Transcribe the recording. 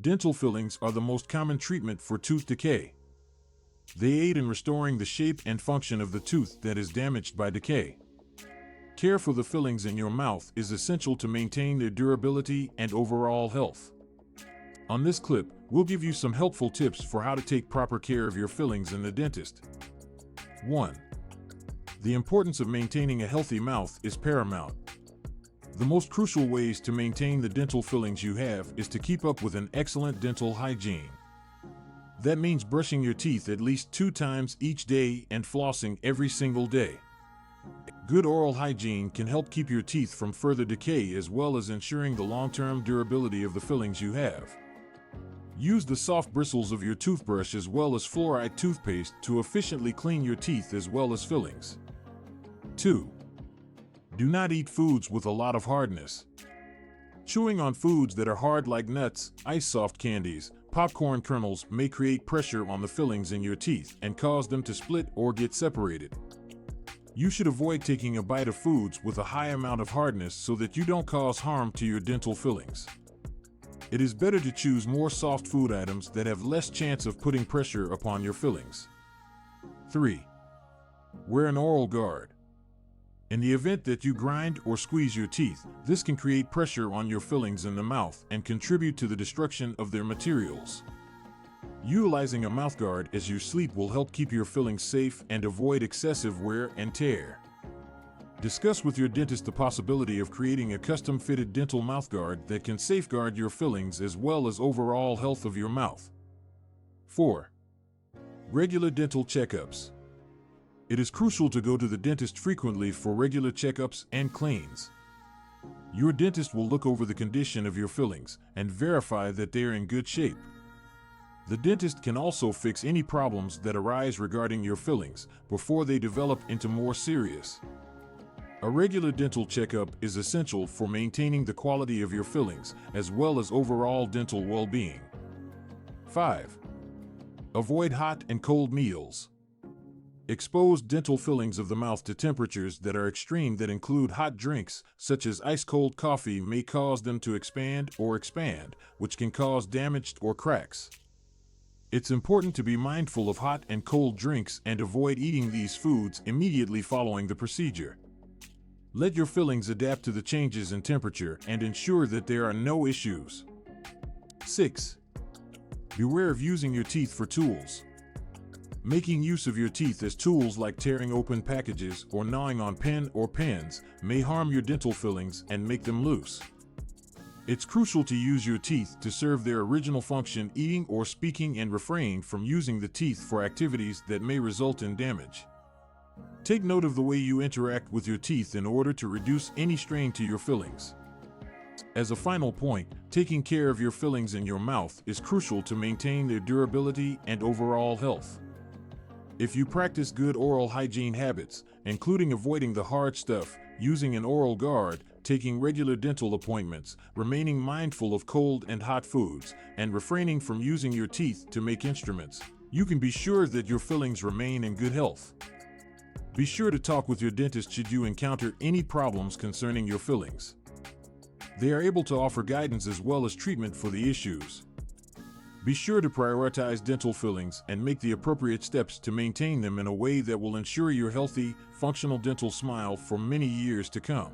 Dental fillings are the most common treatment for tooth decay. They aid in restoring the shape and function of the tooth that is damaged by decay. Care for the fillings in your mouth is essential to maintain their durability and overall health. On this clip, we'll give you some helpful tips for how to take proper care of your fillings in the dentist. 1. The importance of maintaining a healthy mouth is paramount. The most crucial ways to maintain the dental fillings you have is to keep up with an excellent dental hygiene. That means brushing your teeth at least 2 times each day and flossing every single day. Good oral hygiene can help keep your teeth from further decay as well as ensuring the long-term durability of the fillings you have. Use the soft bristles of your toothbrush as well as fluoride toothpaste to efficiently clean your teeth as well as fillings. 2. Do not eat foods with a lot of hardness. Chewing on foods that are hard like nuts, ice soft candies, popcorn kernels may create pressure on the fillings in your teeth and cause them to split or get separated. You should avoid taking a bite of foods with a high amount of hardness so that you don't cause harm to your dental fillings. It is better to choose more soft food items that have less chance of putting pressure upon your fillings. 3. Wear an oral guard. In the event that you grind or squeeze your teeth, this can create pressure on your fillings in the mouth and contribute to the destruction of their materials. Utilizing a mouthguard as you sleep will help keep your fillings safe and avoid excessive wear and tear. Discuss with your dentist the possibility of creating a custom-fitted dental mouthguard that can safeguard your fillings as well as overall health of your mouth. 4. Regular dental checkups. It is crucial to go to the dentist frequently for regular checkups and cleans. Your dentist will look over the condition of your fillings and verify that they are in good shape. The dentist can also fix any problems that arise regarding your fillings before they develop into more serious. A regular dental checkup is essential for maintaining the quality of your fillings as well as overall dental well-being. 5. Avoid hot and cold meals. Exposed dental fillings of the mouth to temperatures that are extreme that include hot drinks, such as ice-cold coffee, may cause them to expand, which can cause damage or cracks. It's important to be mindful of hot and cold drinks and avoid eating these foods immediately following the procedure. Let your fillings adapt to the changes in temperature and ensure that there are no issues. 6. Beware of using your teeth for tools. Making use of your teeth as tools like tearing open packages or gnawing on pen or pens may harm your dental fillings and make them loose. It's crucial to use your teeth to serve their original function, eating or speaking, and refrain from using the teeth for activities that may result in damage. Take note of the way you interact with your teeth in order to reduce any strain to your fillings. As a final point, taking care of your fillings in your mouth is crucial to maintain their durability and overall health. If you practice good oral hygiene habits, including avoiding the hard stuff, using an oral guard, taking regular dental appointments, remaining mindful of cold and hot foods, and refraining from using your teeth to make instruments, you can be sure that your fillings remain in good health. Be sure to talk with your dentist should you encounter any problems concerning your fillings. They are able to offer guidance as well as treatment for the issues. Be sure to prioritize dental fillings and make the appropriate steps to maintain them in a way that will ensure your healthy, functional dental smile for many years to come.